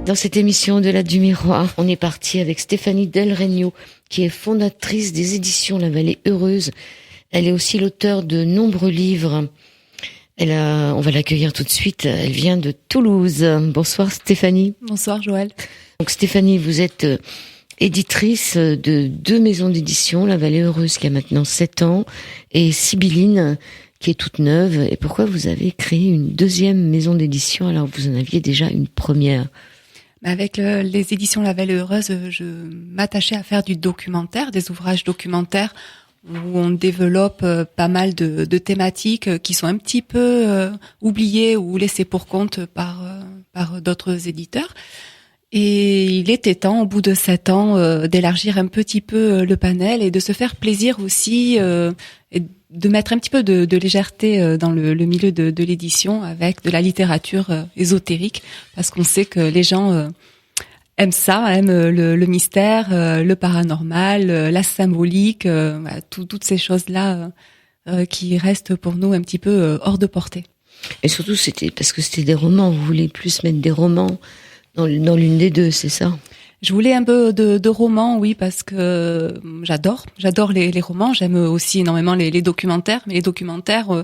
Dans cette émission de la du Miroir, on est parti avec Stéphanie Del Regno, qui est fondatrice des éditions La Vallée Heureuse. Elle est aussi l'auteure de nombreux livres. On va l'accueillir tout de suite. Elle vient de Toulouse. Bonsoir Stéphanie. Bonsoir Joël. Donc Stéphanie, vous êtes éditrice de 2 maisons d'édition, La Vallée Heureuse qui a maintenant 7 ans et Sibylline qui est toute neuve. Et pourquoi vous avez créé une 2e maison d'édition alors que vous en aviez déjà une première ? Avec les éditions La Vallée Heureuse, je m'attachais à faire du documentaire, des ouvrages documentaires où on développe pas mal de thématiques qui sont un petit peu oubliées ou laissées pour compte par d'autres éditeurs. Et il était temps, au bout de 7 ans, d'élargir un petit peu le panel et de se faire plaisir aussi, et de mettre un petit peu de légèreté dans le milieu de l'édition avec de la littérature ésotérique, parce qu'on sait que les gens aiment ça, aiment le mystère, le paranormal, la symbolique, toutes ces choses-là qui restent pour nous un petit peu hors de portée. Et surtout, c'était parce que c'était des romans, vous voulez plus mettre des romans dans l'une des deux, c'est ça ? Je voulais un peu de romans, oui, parce que j'adore les romans. J'aime aussi énormément les documentaires, mais les documentaires,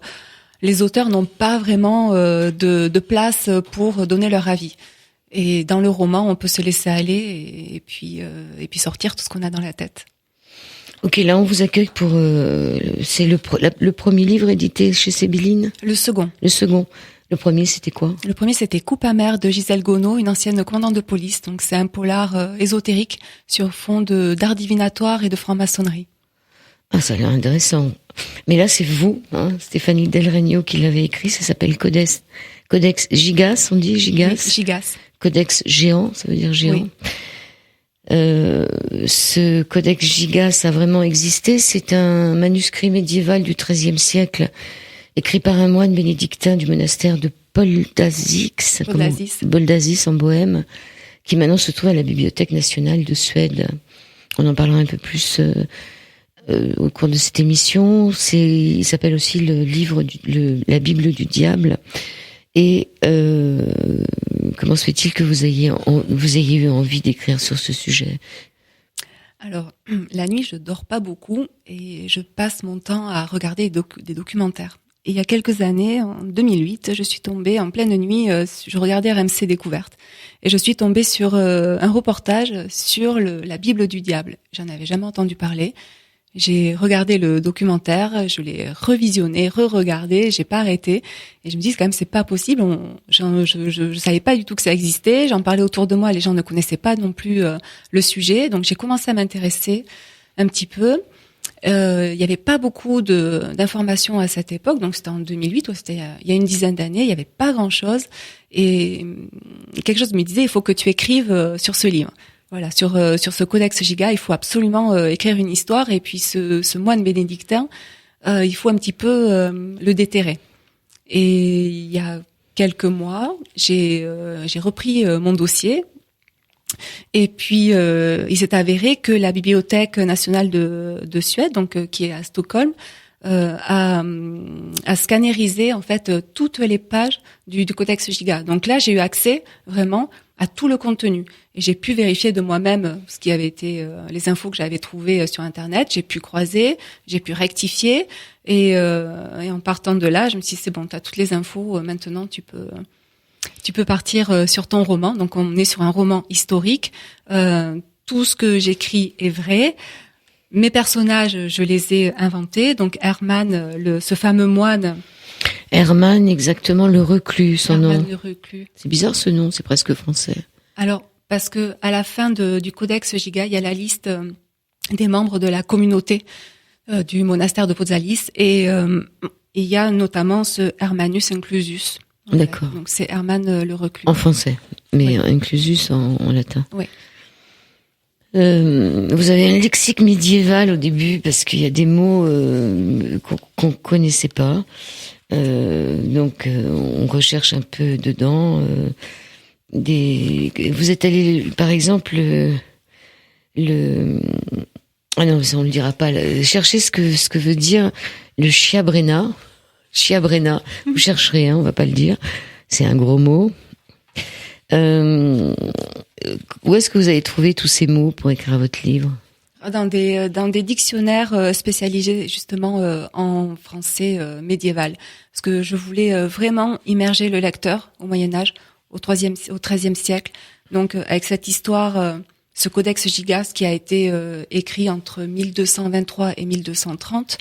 les auteurs n'ont pas vraiment de place pour donner leur avis. Et dans le roman, on peut se laisser aller et puis sortir tout ce qu'on a dans la tête. Ok, là on vous accueille pour c'est le premier livre édité chez Sibylline. Le second. Le premier, c'était quoi ? Le premier, c'était Coupe amère de Gisèle Gonneau, une ancienne commandante de police. Donc, c'est un polar ésotérique sur fond d'art divinatoire et de franc-maçonnerie. Ah, ça a l'air intéressant. Mais là, c'est vous, Stéphanie Del Regno, qui l'avez écrit. Ça s'appelle Codex Gigas, on dit Gigas. Gigas. Codex géant, ça veut dire géant. Oui. Ce Codex Gigas a vraiment existé. C'est un manuscrit médiéval du XIIIe siècle, écrit par un moine bénédictin du monastère de Boldasis en Bohême, qui maintenant se trouve à la Bibliothèque nationale de Suède. On en parlera un peu plus au cours de cette émission. Il s'appelle aussi le livre, la Bible du diable. Et comment se fait-il que vous ayez eu envie d'écrire sur ce sujet ? Alors, la nuit, je dors pas beaucoup et je passe mon temps à regarder des documentaires. Et il y a quelques années, en 2008, je suis tombée en pleine nuit, je regardais RMC Découverte, et je suis tombée sur un reportage sur la Bible du diable. J'en avais jamais entendu parler. J'ai regardé le documentaire, je l'ai revisionné, re-regardé, j'ai pas arrêté, et je me dis quand même c'est pas possible. Je savais pas du tout que ça existait. J'en parlais autour de moi, les gens ne connaissaient pas non plus le sujet, donc j'ai commencé à m'intéresser un petit peu. Il y avait pas beaucoup d'informations à cette époque, donc c'était en 2008, c'était il y a une dizaine d'années, il y avait pas grand-chose, et quelque chose me disait il faut que tu écrives sur ce livre. Voilà, sur ce Codex Gigas, il faut absolument écrire une histoire, et puis ce moine bénédictin, il faut un petit peu le déterrer. Et il y a quelques mois, j'ai repris mon dossier. Et puis, il s'est avéré que la Bibliothèque nationale de Suède, donc qui est à Stockholm, a scannérisé en fait toutes les pages du Codex Gigas. Donc là, j'ai eu accès vraiment à tout le contenu et j'ai pu vérifier de moi-même ce qui avait été les infos que j'avais trouvées sur Internet. J'ai pu croiser, j'ai pu rectifier et en partant de là, je me suis dit c'est bon, t'as toutes les infos. Maintenant, tu peux partir sur ton roman. Donc, on est sur un roman historique. Tout ce que j'écris est vrai. Mes personnages, je les ai inventés. Donc, Herman, ce fameux moine. Herman, exactement, le reclus, son nom. Herman le reclus. C'est bizarre ce nom, c'est presque français. Alors, parce que à la fin du Codex Gigas, il y a la liste des membres de la communauté du monastère de Podzalis. Et il y a notamment ce Hermanus Inclusus. D'accord. Donc c'est Herman le reclus. En français, mais oui. Inclusus en latin. Oui. Vous avez un lexique médiéval au début parce qu'il y a des mots qu'on connaissait pas. Donc on recherche un peu dedans. Vous êtes allé, par exemple, ah non, ça on le dira pas. Cherchez ce que veut dire le chiabrena. Chiabrena, vous chercherez, on va pas le dire. C'est un gros mot. Où est-ce que vous avez trouvé tous ces mots pour écrire votre livre? Dans des dictionnaires spécialisés justement en français médiéval. Parce que je voulais vraiment immerger le lecteur au Moyen-Âge, au XIIIe siècle. Donc avec cette histoire, ce codex Gigas qui a été écrit entre 1223 et 1230.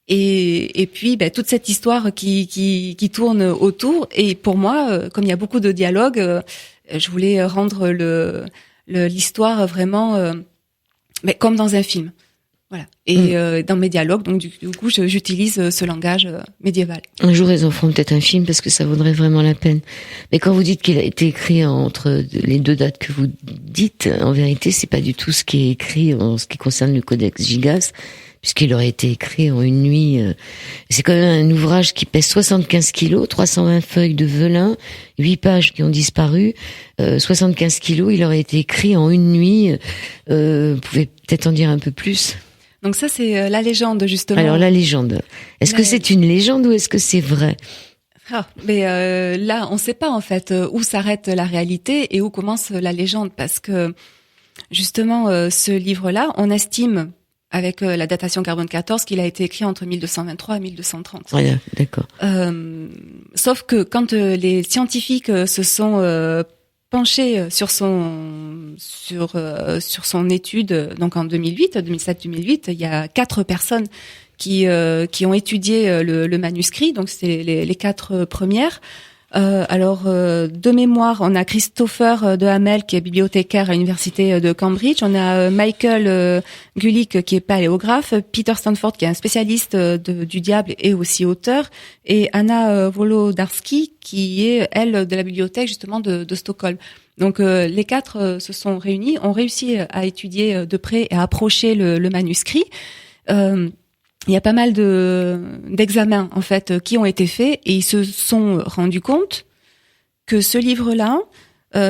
Et puis toute cette histoire qui tourne autour. Et pour moi, comme il y a beaucoup de dialogues, je voulais rendre l'histoire vraiment mais comme dans un film. Voilà. Et dans mes dialogues, donc du coup, j'utilise ce langage médiéval. Un jour, ils en feront peut-être un film parce que ça vaudrait vraiment la peine. Mais quand vous dites qu'il a été écrit entre les deux dates que vous dites, en vérité, c'est pas du tout ce qui est écrit en ce qui concerne le Codex Gigas, puisqu'il aurait été écrit en une nuit. C'est quand même un ouvrage qui pèse 75 kilos, 320 feuilles de velin, 8 pages qui ont disparu, 75 kilos, il aurait été écrit en une nuit. Vous pouvez peut-être en dire un peu plus? Donc ça, c'est la légende, justement. Alors, la légende. Est-ce que c'est une légende ou est-ce que c'est vrai? Mais là, on ne sait pas, en fait, où s'arrête la réalité et où commence la légende. Parce que, justement, ce livre-là, on estime, avec la datation carbone 14, qu'il a été écrit entre 1223 et 1230. Voilà, d'accord. Sauf que quand les scientifiques se sont penchés sur son étude, donc en 2007-2008, il y a 4 personnes qui ont étudié le manuscrit, donc c'est les 4 premières. Alors, de mémoire, on a Christopher de Hamel, qui est bibliothécaire à l'université de Cambridge. On a Michael Gulick, qui est paléographe. Peter Stanford, qui est un spécialiste du diable et aussi auteur. Et Anna Wolodarski, qui est, elle, de la bibliothèque, justement, de Stockholm. Donc, les 4 se sont réunis, ont réussi à étudier de près et à approcher le manuscrit. Il y a pas mal d'examens en fait qui ont été faits et ils se sont rendus compte que ce livre-là,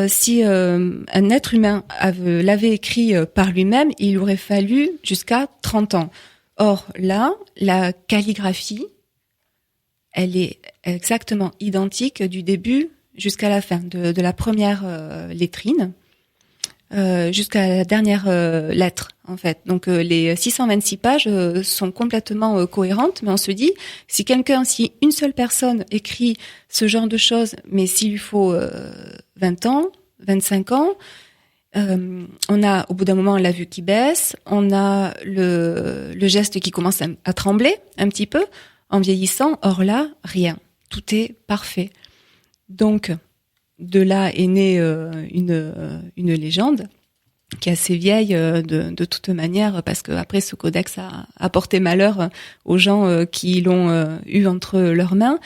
si un être humain l'avait écrit par lui-même, il aurait fallu jusqu'à 30 ans. Or là, la calligraphie, elle est exactement identique du début jusqu'à la fin, de la première lettrine jusqu'à la dernière lettre, en fait. Donc les 626 pages sont complètement cohérentes, mais on se dit, si une seule personne écrit ce genre de choses, mais s'il lui faut 20 ans, 25 ans, on a, au bout d'un moment, la vue qui baisse, on a le geste qui commence à trembler un petit peu, en vieillissant. Or là, rien. Tout est parfait. Donc, de là est née une légende qui est assez vieille de toute manière, parce que après ce codex a porté malheur aux gens qui l'ont eu entre leurs mains.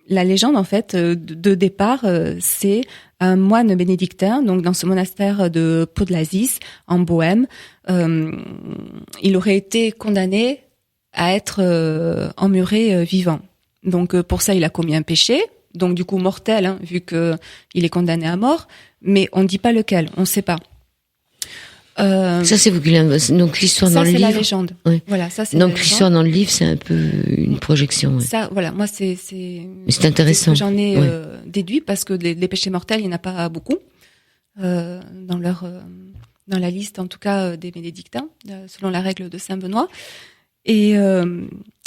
La légende, en fait, de départ, c'est un moine bénédictin, donc dans ce monastère de Podlasis, en Bohême. Il aurait été condamné à être emmuré vivant. Donc pour ça, il a commis un péché, donc du coup mortel, hein, vu que il est condamné à mort, mais on ne dit pas lequel, on ne sait pas. Ça c'est vous qui l'avez. Donc l'histoire dans le livre. Ça c'est la légende. Oui. Voilà, ça c'est. Donc l'histoire dans le livre, c'est un peu une projection. Ouais. Ça, voilà, moi c'est. Mais c'est intéressant. C'est ce que j'en ai déduit, parce que les péchés mortels, il n'y en a pas beaucoup dans la liste, en tout cas des bénédictins, selon la règle de Saint Benoît.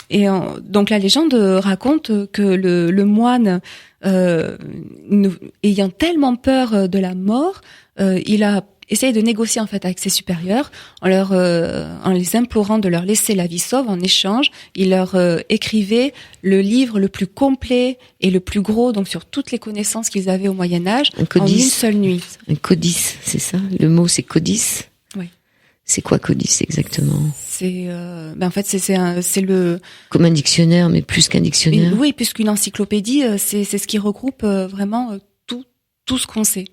Donc la légende raconte que le moine, ayant tellement peur de la mort, il a essayé de négocier en fait avec ses supérieurs en les implorant de leur laisser la vie sauve. En échange, il leur écrivait le livre le plus complet et le plus gros, donc sur toutes les connaissances qu'ils avaient au Moyen-Âge, en une seule nuit. Un codice, c'est ça? Le mot c'est codice? Oui. C'est quoi codice exactement? C'est en fait c'est le comme un dictionnaire, mais plus qu'un dictionnaire. Oui, plus qu'une encyclopédie, c'est ce qui regroupe vraiment tout ce qu'on sait,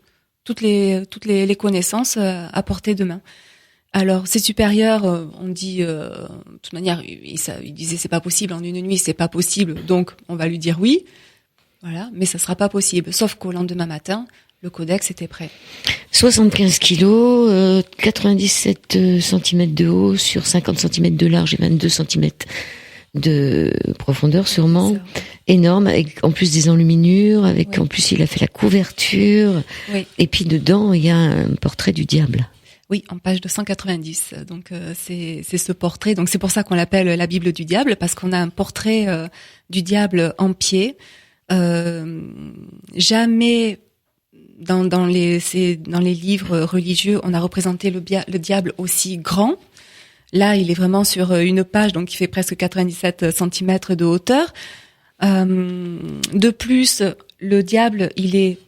toutes les connaissances à portée de main. Alors ses supérieurs, on dit de toute manière, il disait c'est pas possible en une nuit, c'est pas possible, donc on va lui dire oui, voilà, mais ça sera pas possible. Sauf qu'au lendemain matin, le codex était prêt. 75 kilos, 97 cm de haut sur 50 cm de large et 22 cm de profondeur sûrement, énorme, avec en plus des enluminures, avec en plus il a fait la couverture, et puis dedans il y a un portrait du diable. Oui, en page 290. Donc c'est ce portrait. Donc c'est pour ça qu'on l'appelle la Bible du diable, parce qu'on a un portrait du diable en pied. Jamais dans les livres religieux on a représenté le diable aussi grand. Là, il est vraiment sur une page, donc il fait presque 97 centimètres de hauteur. De plus, le diable, il est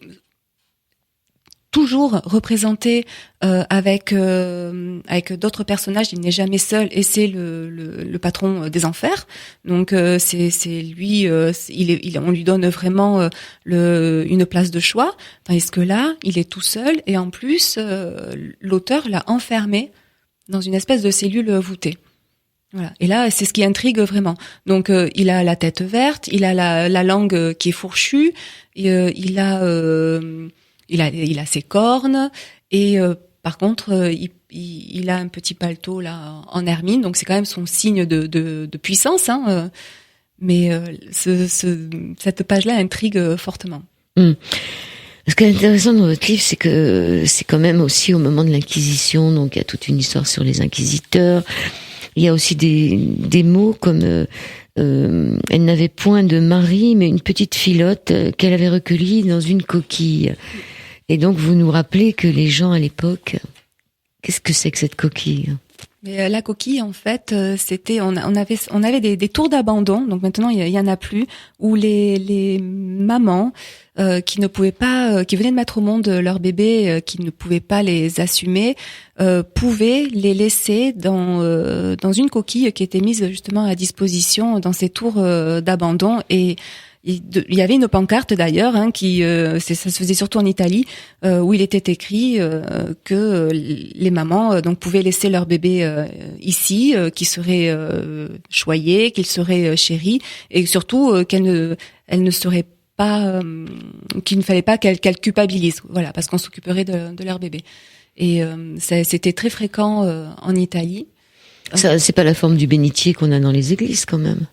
toujours représenté avec d'autres personnages. Il n'est jamais seul, et c'est le patron des enfers. Donc c'est lui. On lui donne vraiment une place de choix. Tandis que là, il est tout seul, et en plus, l'auteur l'a enfermé dans une espèce de cellule voûtée. Voilà. Et là, c'est ce qui intrigue vraiment. Donc, il a la tête verte, il a la langue qui est fourchue, il a ses cornes, et par contre, il a un petit paletot là en hermine. Donc, c'est quand même son signe de puissance. Hein, mais cette page-là intrigue fortement. Ce qui est intéressant dans votre livre, c'est que c'est quand même aussi au moment de l'Inquisition, donc il y a toute une histoire sur les inquisiteurs. Il y a aussi des mots comme elle n'avait point de mari, mais une petite filotte qu'elle avait recueillie dans une coquille. Et donc vous nous rappelez que les gens à l'époque, qu'est-ce que c'est que cette coquille ? Mais la coquille, en fait, c'était on avait des tours d'abandon. Donc maintenant, il y en a plus, où les mamans qui ne pouvaient pas, qui venaient de mettre au monde leur bébé, qui ne pouvaient pas les assumer, pouvaient les laisser dans une coquille qui était mise justement à disposition dans ces tours d'abandon. Et il y avait une pancarte d'ailleurs, hein, ça se faisait surtout en Italie, où il était écrit que les mamans donc pouvaient laisser leur bébé ici, qui serait choyé, qu'il serait chéri, et surtout elles ne seraient pas, qu'il ne fallait pas qu'elles culpabilisent, voilà, parce qu'on s'occuperait de leur bébé. Et c'était très fréquent en Italie. Ça, c'est pas la forme du bénitier qu'on a dans les églises quand même.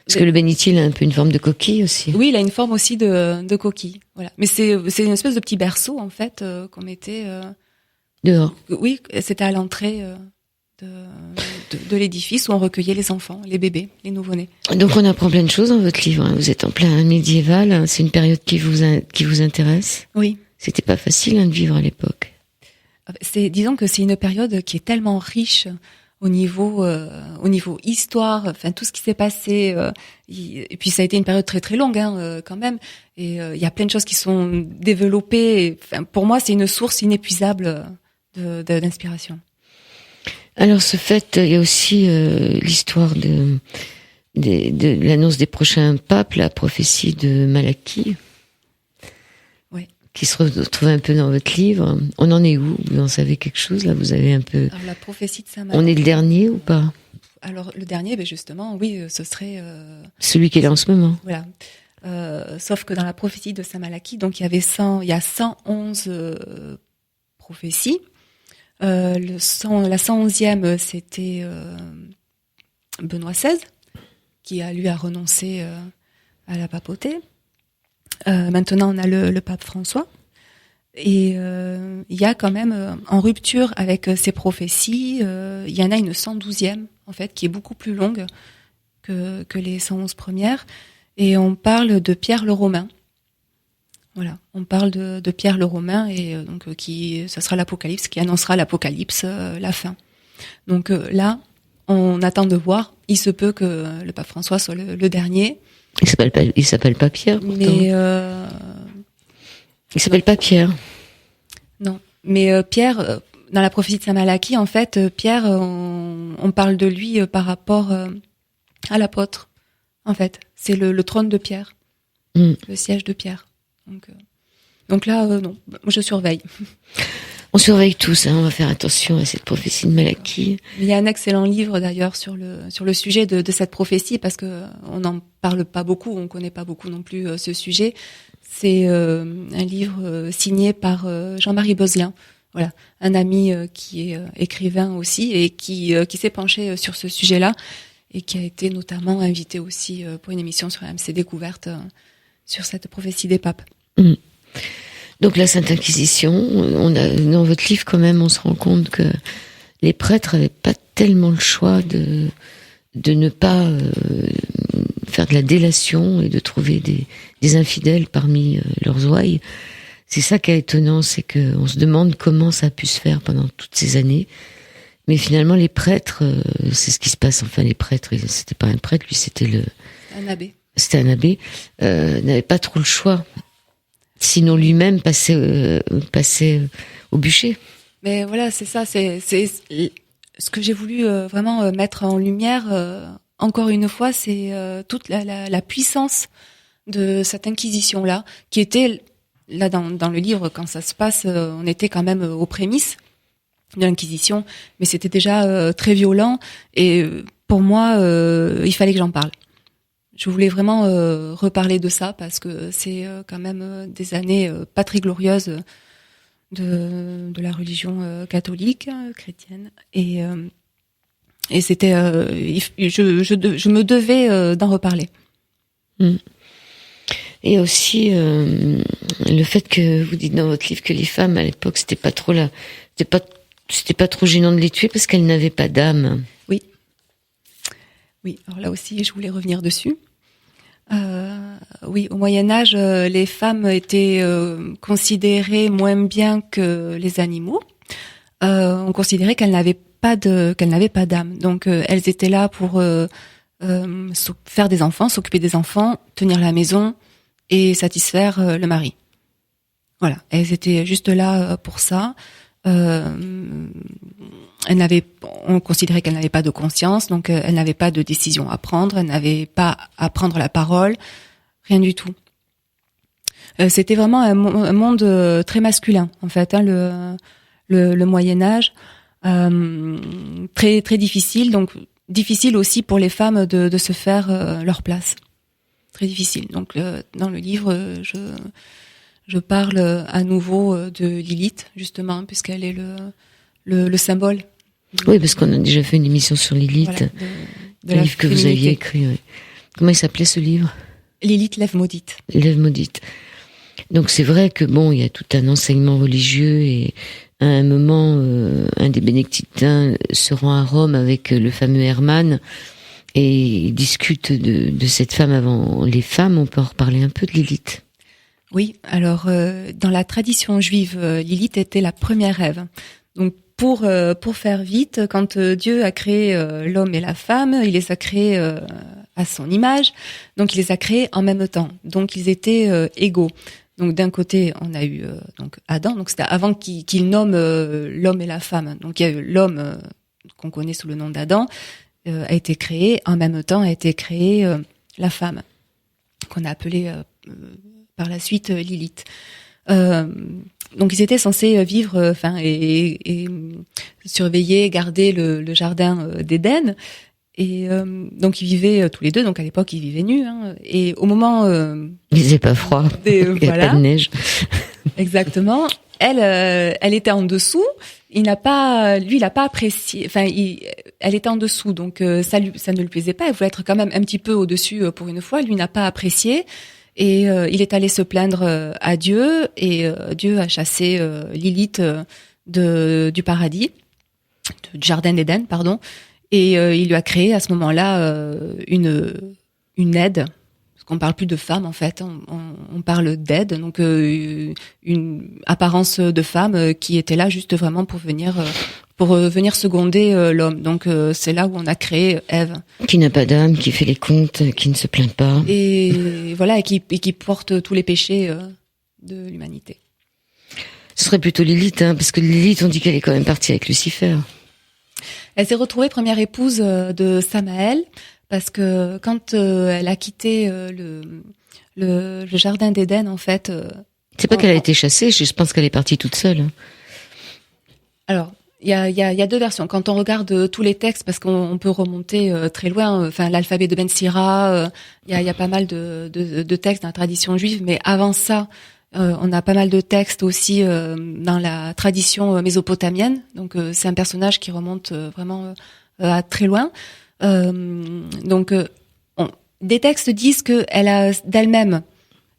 Parce que le bénitier, il a un peu une forme de coquille aussi. Oui, il a une forme aussi de coquille. Voilà. Mais c'est une espèce de petit berceau, en fait, qu'on mettait... dehors. Oui, c'était à l'entrée de l'édifice où on recueillait les enfants, les bébés, les nouveau-nés. Donc on apprend plein de choses dans votre livre. Hein. Vous êtes en plein médiéval. Hein. C'est une période qui vous intéresse. Oui. C'était pas facile de vivre à l'époque. Disons que c'est une période qui est tellement riche au niveau histoire, enfin tout ce qui s'est passé, et puis ça a été une période très très longue quand même, et il y a plein de choses qui sont développées. Enfin, pour moi, c'est une source inépuisable d'inspiration. Alors ce fait, il y a aussi l'histoire de l'annonce des prochains papes, la prophétie de Malachie. Qui se retrouve un peu dans votre livre. On en est où ? Vous en savez quelque chose là ? Vous avez un peu. Alors, la prophétie de Saint Malachie. On est le dernier ou pas ? Alors le dernier, ben justement, oui, ce serait celui qui est là en ce moment. Voilà. Sauf que dans la prophétie de Saint Malachie, donc il y a 111 prophéties. La 111e, c'était Benoît XVI, qui lui a renoncé à la papauté. Maintenant, on a le pape François, et il y a quand même en rupture avec ces prophéties. Il y en a une 112e en fait, qui est beaucoup plus longue que les 111 premières, et on parle de Pierre le Romain. Voilà, on parle de Pierre le Romain, et donc ça sera l'Apocalypse qui annoncera l'Apocalypse, la fin. Donc là, on attend de voir. Il se peut que le pape François soit le dernier. Il s'appelle pas Pierre, pourtant. Mais il s'appelle pas Pierre. Non, mais Pierre, dans la prophétie de Saint Malachie, en fait, Pierre, on parle de lui par rapport à l'apôtre. En fait, c'est le trône de Pierre, le siège de Pierre. Donc là, non, je surveille. On surveille tous, hein, on va faire attention à cette prophétie de Malachie. Il y a un excellent livre d'ailleurs sur le sujet de cette prophétie, parce que on n'en parle pas beaucoup, on connaît pas beaucoup non plus ce sujet. C'est un livre signé par Jean-Marie Beuzelin, voilà, un ami qui est écrivain aussi, et qui s'est penché sur ce sujet-là. et qui a été notamment invité aussi pour une émission sur MC Découverte sur cette prophétie des papes. Mmh. Donc la Sainte Inquisition, dans votre livre quand même, on se rend compte que les prêtres n'avaient pas tellement le choix de ne pas faire de la délation et de trouver des infidèles parmi leurs ouailles. C'est ça qui est étonnant, c'est qu'on se demande comment ça a pu se faire pendant toutes ces années. Mais finalement, les prêtres, c'est ce qui se passe. Enfin, les prêtres, c'était pas un prêtre, lui, c'était un abbé. C'était un abbé, n'avait pas trop le choix. Sinon, lui-même passait au bûcher. Mais voilà, c'est ça, c'est ce que j'ai voulu vraiment mettre en lumière. Encore une fois, c'est toute la puissance de cette inquisition-là, qui était là dans le livre, quand ça se passe, on était quand même aux prémices de l'inquisition, mais c'était déjà très violent, et pour moi, il fallait que j'en parle. Je voulais vraiment reparler de ça, parce que c'est quand même des années pas très glorieuses de la religion catholique, chrétienne, et c'était, je me devais d'en reparler. Et aussi le fait que vous dites dans votre livre que les femmes à l'époque c'était pas trop gênant de les tuer parce qu'elles n'avaient pas d'âme. Oui. Alors là aussi, je voulais revenir dessus. Oui, au Moyen Âge, les femmes étaient considérées moins bien que les animaux. On considérait qu'elles n'avaient pas d'âme. Donc elles étaient là pour faire des enfants, s'occuper des enfants, tenir la maison et satisfaire le mari. Voilà, elles étaient juste là pour ça. On considérait qu'elles n'avaient pas de conscience, donc elles n'avaient pas de décision à prendre, elles n'avaient pas à prendre la parole, rien du tout. C'était vraiment un monde très masculin, en fait, le Moyen Âge, très très difficile, donc difficile aussi pour les femmes de se faire leur place, très difficile. Donc dans le livre, je parle à nouveau de Lilith, justement, puisqu'elle est le symbole. Oui, parce qu'on a déjà fait une émission sur Lilith, voilà, un livre que vous aviez écrit. Oui. Comment il s'appelait ce livre ? Lilith, l'Ève maudite. L'Ève maudite. Donc c'est vrai que bon, il y a tout un enseignement religieux et à un moment, un des bénédictins se rend à Rome avec le fameux Hermann et il discute de cette femme avant les femmes. On peut en reparler un peu de Lilith. Oui, alors dans la tradition juive, Lilith était la première Ève. Donc pour faire vite, quand Dieu a créé l'homme et la femme, il les a créés à son image, donc il les a créés en même temps. Donc ils étaient égaux. Donc d'un côté, on a eu donc Adam, donc c'était avant qu'il nomme l'homme et la femme. Donc il y a eu l'homme qu'on connaît sous le nom d'Adam a été créé, en même temps a été créée la femme qu'on a appelée par la suite Lilith. Donc ils étaient censés vivre, et surveiller, garder le jardin d'Éden. Et donc ils vivaient tous les deux. Donc à l'époque ils vivaient nus. Et au moment, il faisait pas froid. Il y a pas de neige. Exactement. Elle était en dessous. Lui, il n'a pas apprécié. Enfin, elle était en dessous. Donc ça ne lui plaisait pas. Elle voulait être quand même un petit peu au-dessus pour une fois. Lui n'a pas apprécié. Et il est allé se plaindre à Dieu, et Dieu a chassé Lilith du paradis, du jardin d'Éden, pardon, et il lui a créé à ce moment-là une aide, parce qu'on parle plus de femme en fait, on parle d'aide, donc une apparence de femme qui était là juste vraiment pour venir seconder l'homme. Donc c'est là où on a créé Ève. Qui n'a pas d'âme, qui fait les comptes, qui ne se plaint pas. Et voilà, et qui porte tous les péchés de l'humanité. Ce serait plutôt Lilith, parce que Lilith, on dit qu'elle est quand même partie avec Lucifer. Elle s'est retrouvée première épouse de Samaël, parce que quand elle a quitté le jardin d'Éden, en fait... c'est pas qu'elle a été chassée, je pense qu'elle est partie toute seule. Alors, il y a deux versions. Quand on regarde tous les textes, parce qu'on peut remonter très loin, enfin l'alphabet de Ben Sira, il y a pas mal de textes dans la tradition juive, mais avant ça, on a pas mal de textes aussi dans la tradition mésopotamienne. Donc c'est un personnage qui remonte vraiment à très loin. Des textes disent qu'elle a d'elle-même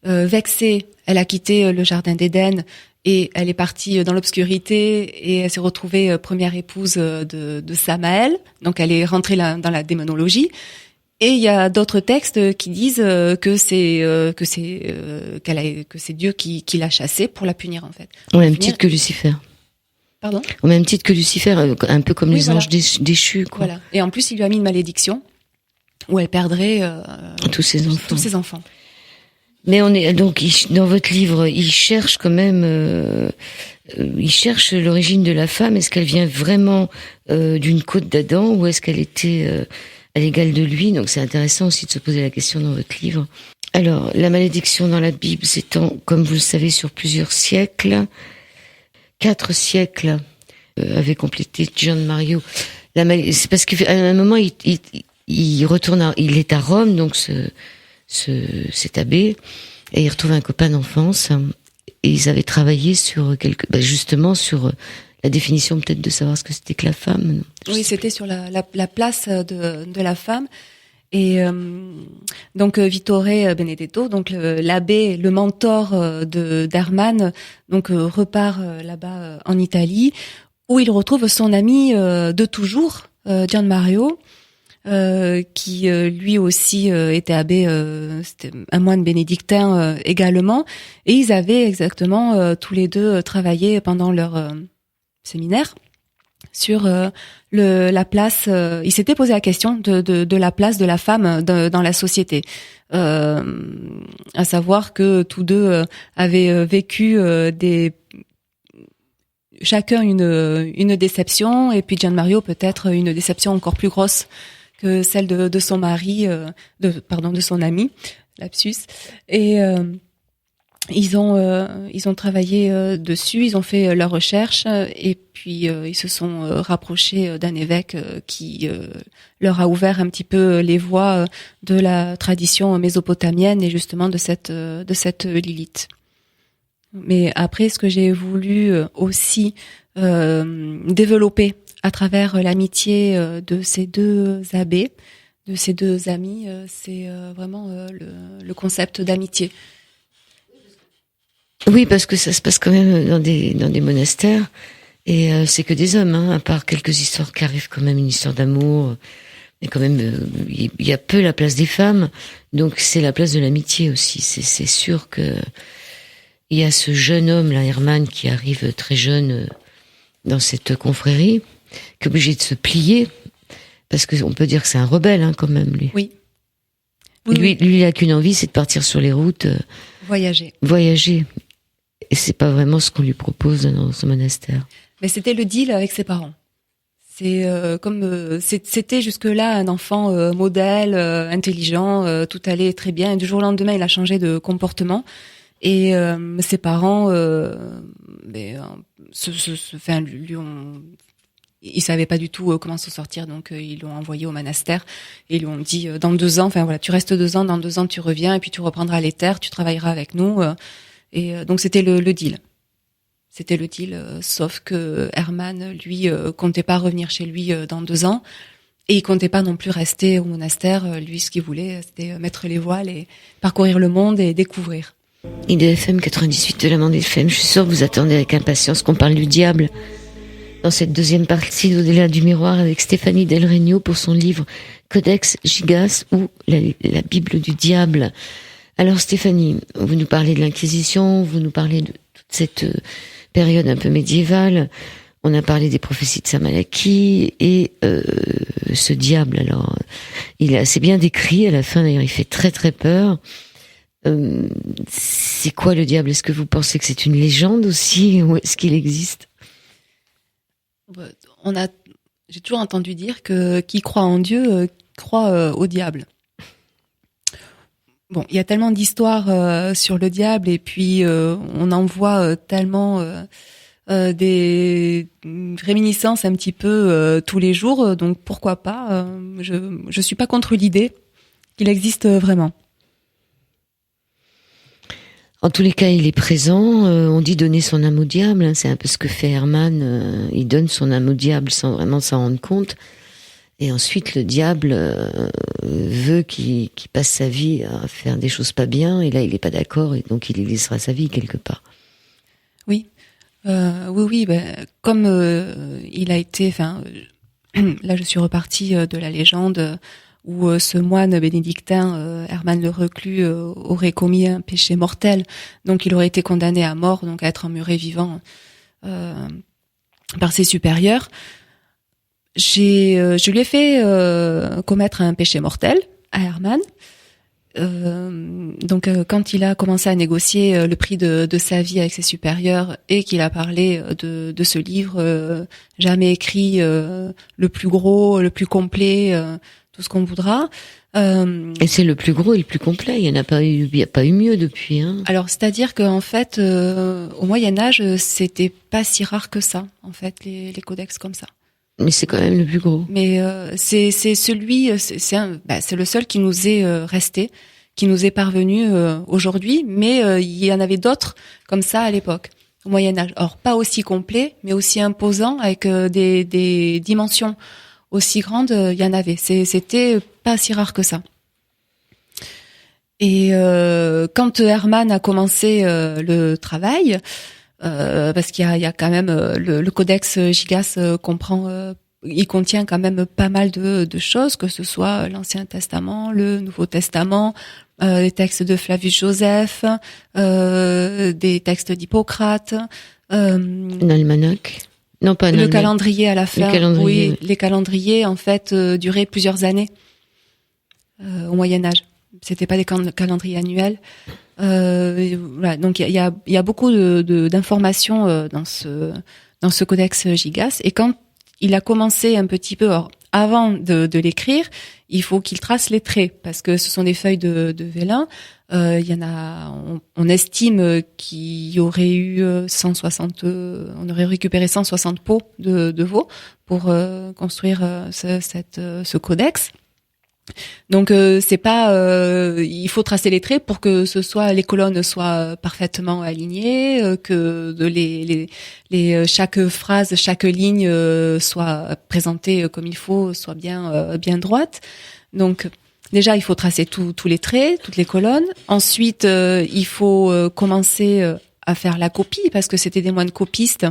vexée, elle a quitté le jardin d'Éden et elle est partie dans l'obscurité et elle s'est retrouvée première épouse de Samaël. Donc elle est rentrée dans la démonologie. Et il y a d'autres textes qui disent que c'est Dieu qui l'a chassée pour la punir en fait. Au même titre que Lucifer. Pardon ? Au même titre que Lucifer, un peu comme les anges déchus, quoi. Voilà. Et en plus, il lui a mis une malédiction où elle perdrait tous ses enfants. Mais on est donc dans votre livre, il cherche quand même, il cherche l'origine de la femme. Est-ce qu'elle vient vraiment d'une côte d'Adam ou est-ce qu'elle était à l'égal de lui? Donc c'est intéressant aussi de se poser la question dans votre livre. Alors, la malédiction dans la Bible s'étend, comme vous le savez, sur plusieurs siècles. 4 siècles avait complété Gian Mario. C'est parce qu'à un moment, il retourne, il est à Rome, donc cet abbé, et il retrouve un copain d'enfance, et ils avaient travaillé sur justement sur la définition peut-être de savoir ce que c'était que la femme. Oui, c'était sur la place de la femme. Et donc Vittore Benedetto, donc l'abbé, le mentor d'Hermann, donc repart là-bas en Italie, où il retrouve son ami de toujours, Gian Mario, qui lui aussi était abbé, c'était un moine bénédictin également, et ils avaient exactement tous les deux travaillé pendant leur séminaire sur la place. Il s'était posé la question de la place de la femme dans la société, à savoir que tous deux avaient vécu chacun une déception, et puis Gian Mario peut-être une déception encore plus grosse que celle de son mari, de son ami, lapsus. Et ils ont travaillé dessus, ils ont fait leurs recherches, et puis ils se sont rapprochés d'un évêque qui leur a ouvert un petit peu les voies de la tradition mésopotamienne et justement de cette Lilith. Mais après, ce que j'ai voulu aussi développer à travers l'amitié de ces deux abbés, de ces deux amis, c'est vraiment le concept d'amitié. Oui, parce que ça se passe quand même dans des monastères, et c'est que des hommes, à part quelques histoires qui arrivent quand même, une histoire d'amour, mais quand même il y a peu la place des femmes, donc c'est la place de l'amitié aussi. C'est sûr que il y a ce jeune homme là, Hermann, qui arrive très jeune dans cette confrérie, qui est obligé de se plier, parce que on peut dire que c'est un rebelle quand même lui. Oui. Lui, il a qu'une envie, c'est de partir sur les routes, voyager. Et c'est pas vraiment ce qu'on lui propose dans ce monastère. Mais c'était le deal avec ses parents. C'est c'était jusque-là un enfant modèle, intelligent, tout allait très bien. Et du jour au lendemain, il a changé de comportement. Et ses parents, ils savaient pas du tout comment se sortir, donc ils l'ont envoyé au monastère et ils lui ont dit dans 2 ans, tu restes 2 ans, dans 2 ans tu reviens et puis tu reprendras les terres, tu travailleras avec nous. Et donc c'était le deal. C'était le deal, sauf que Hermann, lui, comptait pas revenir chez lui dans 2 ans. Et il comptait pas non plus rester au monastère. Lui, ce qu'il voulait, c'était mettre les voiles et parcourir le monde et découvrir. IDFM 98 de l'Amande FM, je suis sûre que vous attendez avec impatience qu'on parle du diable dans cette deuxième partie d'Au-delà du miroir avec Stéphanie Del Regno pour son livre Codex Gigas ou la Bible du diable. Alors Stéphanie, vous nous parlez de l'Inquisition, vous nous parlez de toute cette période un peu médiévale, on a parlé des prophéties de Samalaki et ce diable, alors il est assez bien décrit à la fin, d'ailleurs il fait très très peur. C'est quoi le diable? Est-ce que vous pensez que c'est une légende aussi ou est-ce qu'il existe? J'ai toujours entendu dire que qui croit en Dieu croit au diable. Bon, il y a tellement d'histoires sur le diable et puis on en voit tellement des réminiscences un petit peu tous les jours, donc pourquoi pas. Je suis pas contre l'idée qu'il existe vraiment. En tous les cas, il est présent. On dit donner son âme au diable. C'est un peu ce que fait Hermann. Il donne son âme au diable sans vraiment s'en rendre compte. Et ensuite, le diable veut qu'il passe sa vie à faire des choses pas bien, et là, il est pas d'accord, et donc il y laissera sa vie quelque part. Oui, oui. Comme il a été, là, je suis repartie de la légende où ce moine bénédictin, Hermann le Reclus, aurait commis un péché mortel, donc il aurait été condamné à mort, donc à être emmuré vivant par ses supérieurs. Je lui ai fait commettre un péché mortel à Hermann. Donc quand il a commencé à négocier le prix de sa vie avec ses supérieurs et qu'il a parlé de ce livre jamais écrit, le plus gros, le plus complet, tout ce qu'on voudra. Et c'est le plus gros et le plus complet. Il n'y a pas eu mieux depuis. Hein. Alors c'est-à-dire qu'en fait, au Moyen Âge, c'était pas si rare que ça, en fait, les codex comme ça. Mais c'est quand même le plus gros. Mais c'est le seul qui nous est resté, qui nous est parvenu aujourd'hui. Mais il y en avait d'autres comme ça à l'époque, au Moyen Âge. Or pas aussi complet, mais aussi imposant, avec des dimensions aussi grandes. Il y en avait. C'était pas si rare que ça. Et quand Hermann a commencé le travail. Parce qu'il y a quand même le codex Gigas il contient quand même pas mal de choses, que ce soit l'Ancien Testament, le Nouveau Testament, les textes de Flavius Joseph, des textes d'Hippocrate, un almanach. Non, pas un le almanach. calendrier à la fin. Oui, les calendriers en fait duraient plusieurs années au Moyen Âge. C'était pas des calendriers annuels. Voilà, donc il y a beaucoup d'informations dans ce codex Gigas. Et quand il a commencé un petit peu, avant de l'écrire, il faut qu'il trace les traits, parce que ce sont des feuilles de vélin. Il y en a, on estime qu'il y aurait eu 160, on aurait récupéré 160 peaux de veau pour construire ce codex. Donc c'est pas, il faut tracer les traits pour que les colonnes soient parfaitement alignées, que chaque phrase, chaque ligne soit présentée comme il faut, soit bien droite. Donc déjà il faut tracer tous les traits, toutes les colonnes. Ensuite il faut commencer à faire la copie, parce que c'était des moines copistes,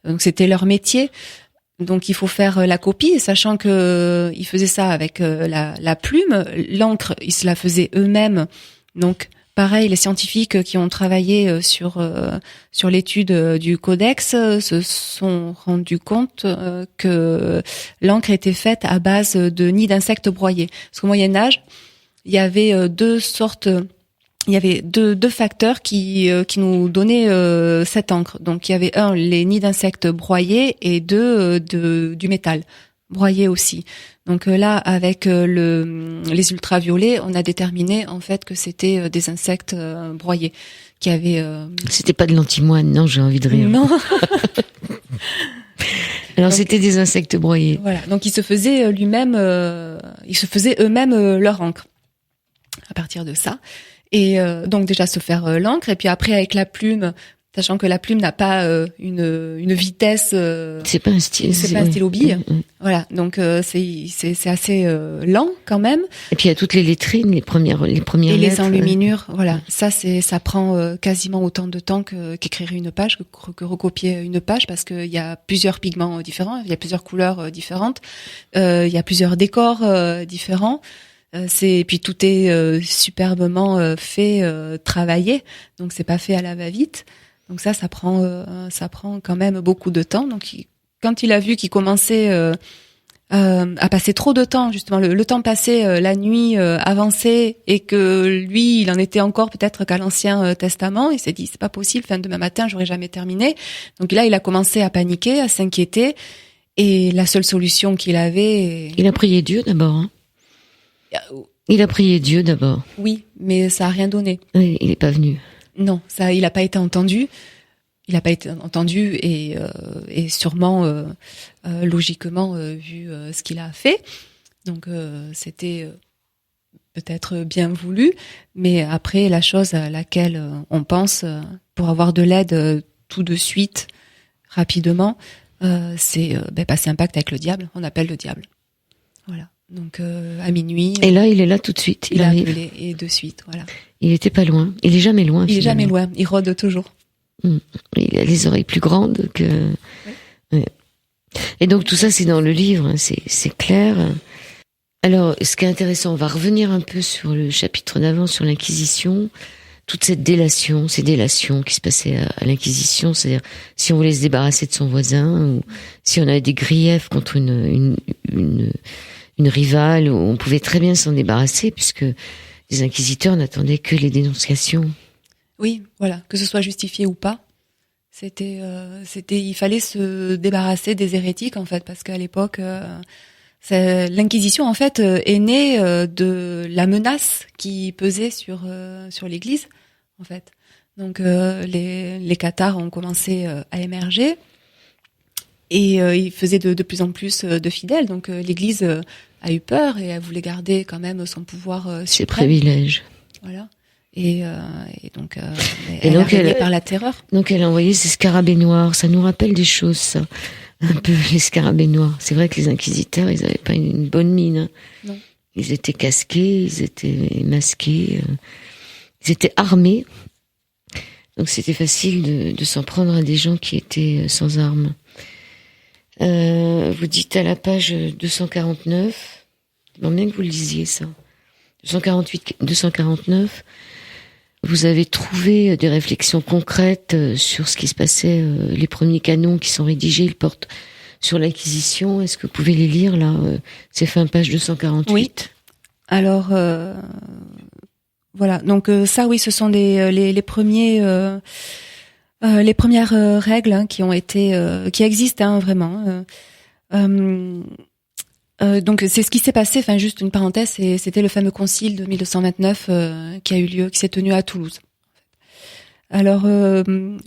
donc c'était leur métier. Donc il faut faire la copie, sachant que ils faisaient ça avec la plume, l'encre, ils se la faisaient eux-mêmes. Donc pareil, les scientifiques qui ont travaillé sur l'étude du codex se sont rendus compte que l'encre était faite à base de nids d'insectes broyés. Parce qu'au Moyen Âge, il y avait deux facteurs qui nous donnaient cette encre. Donc il y avait les nids d'insectes broyés, et du métal broyé aussi. Donc là, avec les ultraviolets, on a déterminé en fait que c'était des insectes broyés qui avaient. C'était pas de l'antimoine, non, j'ai envie de rire. Non. Alors c'était des insectes broyés. Voilà. Donc ils se faisaient eux-mêmes leur encre à partir de ça. Et donc déjà se faire l'encre, et puis après avec la plume, sachant que la plume n'a pas une vitesse. C'est pas un stylo. C'est pas un stylo bille. Voilà, donc c'est assez lent quand même. Et puis il y a toutes les lettrines, les premières et lettres. Les enluminures, voilà. Ça prend quasiment autant de temps qu'écrire une page, que recopier une page, parce qu'il y a plusieurs pigments différents, il y a plusieurs couleurs différentes, il y a plusieurs décors différents. Puis tout est superbement fait, travaillé, donc c'est pas fait à la va-vite. Donc ça prend quand même beaucoup de temps. Donc quand il a vu qu'il commençait à passer trop de temps, justement le temps passé, la nuit avançait, et que lui il en était encore peut-être qu'à l'Ancien Testament, il s'est dit c'est pas possible, demain matin j'aurai jamais terminé. Donc là il a commencé à paniquer, à s'inquiéter, et la seule solution qu'il avait. Il a prié Dieu d'abord. Hein. Il a prié Dieu d'abord. Oui, mais ça a rien donné. Oui, il est pas venu. Non, il a pas été entendu. Il a pas été entendu, et sûrement logiquement vu ce qu'il a fait. Donc c'était peut-être bien voulu, mais après la chose à laquelle on pense pour avoir de l'aide tout de suite, rapidement, c'est passer un pacte avec le diable. On appelle le diable. Voilà. Donc à minuit. Et là, il est là tout de suite. Il a arrive. appelé, et de suite, voilà. Il était pas loin. Il est jamais loin. Il est jamais loin. Il rôde toujours. Il a les oreilles plus grandes que. Oui. Ouais. Et donc tout ça, c'est dans le livre. Hein, c'est clair. Alors, ce qui est intéressant, on va revenir un peu sur le chapitre d'avant, sur l'Inquisition. Toute cette délation, ces délations qui se passaient à l'Inquisition, c'est-à-dire si on voulait se débarrasser de son voisin, ou si on avait des griefs contre une rivale, on pouvait très bien s'en débarrasser, puisque les inquisiteurs n'attendaient que les dénonciations. Oui, voilà, que ce soit justifié ou pas. Il fallait se débarrasser des hérétiques, en fait, parce qu'à l'époque, l'Inquisition, en fait, est née de la menace qui pesait sur l'Église, en fait. Donc, les cathares ont commencé à émerger et ils faisaient de plus en plus de fidèles. Donc, l'Église a eu peur et elle voulait garder quand même son pouvoir suprême. Ses privilèges. Voilà. Et donc, elle a régné par la terreur. Donc, elle a envoyé ses scarabées noirs. Ça nous rappelle des choses, ça. Un peu les scarabées noirs. C'est vrai que les inquisiteurs, ils n'avaient pas une bonne mine. Hein. Non. Ils étaient casqués, ils étaient masqués, ils étaient armés. Donc c'était facile de s'en prendre à des gens qui étaient sans armes. Vous dites à la page 249, c'est bien que vous le lisiez ça. 248, 249. Vous avez trouvé des réflexions concrètes sur ce qui se passait, les premiers canons qui sont rédigés, ils portent sur l'Inquisition. Est-ce que vous pouvez les lire, là? C'est fin page 248. Oui. Alors, voilà. Donc ça, oui, ce sont les premières règles hein, qui ont été, qui existent hein, vraiment. Donc c'est ce qui s'est passé. Enfin, juste une parenthèse, c'était le fameux concile de 1229 qui a eu lieu, qui s'est tenu à Toulouse. Alors,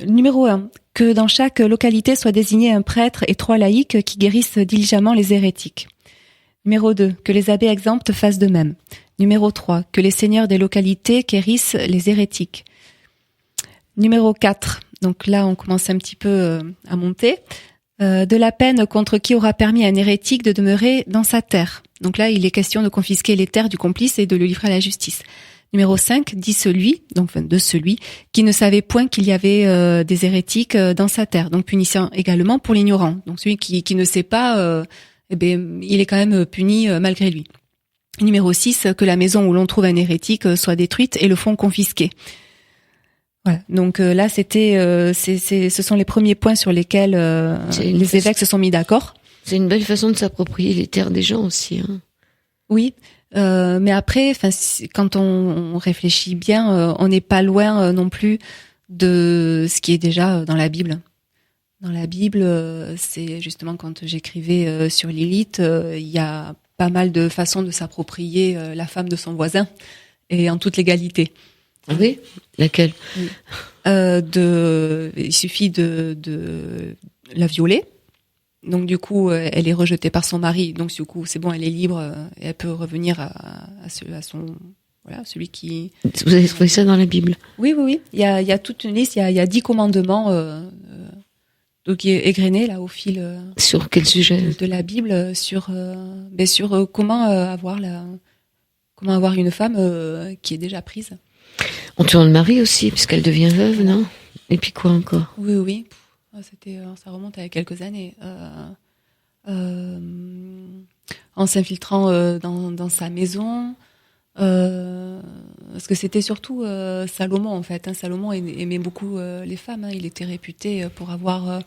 numéro 1, que dans chaque localité soit désigné un prêtre et 3 laïcs qui guérissent diligemment les hérétiques. Numéro 2, que les abbés exempts fassent de même. Numéro 3, que les seigneurs des localités guérissent les hérétiques. Numéro 4, donc là on commence un petit peu à monter, de la peine contre qui aura permis à un hérétique de demeurer dans sa terre. Donc là il est question de confisquer les terres du complice et de le livrer à la justice. Numéro 5, de celui qui ne savait point qu'il y avait des hérétiques dans sa terre. Donc punissant également pour l'ignorant. Donc celui qui ne sait pas, il est quand même puni malgré lui. Numéro 6, que la maison où l'on trouve un hérétique soit détruite et le fonds confisqué. Voilà. Donc là, ce sont les premiers points sur lesquels les évêques se sont mis d'accord. C'est une belle façon de s'approprier les terres des gens aussi. Hein. Oui, mais après, quand on réfléchit bien, on n'est pas loin non plus de ce qui est déjà dans la Bible. Dans la Bible, c'est justement quand j'écrivais sur Lilith, il y a pas mal de façons de s'approprier la femme de son voisin et en toute légalité. Ah oui, laquelle? Oui. Il suffit de la violer. Donc du coup, elle est rejetée par son mari. Donc du coup, c'est bon, elle est libre et elle peut revenir à celui qui. Vous avez trouvé ça dans la Bible? Oui. Il y a toute une liste. Il y a 10 commandements. Donc qui est égrené là au fil sur quel sujet de la Bible sur comment avoir une femme qui est déjà prise. On tue le mari aussi puisqu'elle devient veuve, non? Et puis quoi encore? Oui. Ça remonte à quelques années. En s'infiltrant dans sa maison. Parce que c'était surtout Salomon en fait. Hein. Salomon aimait beaucoup les femmes. Hein. Il était réputé pour avoir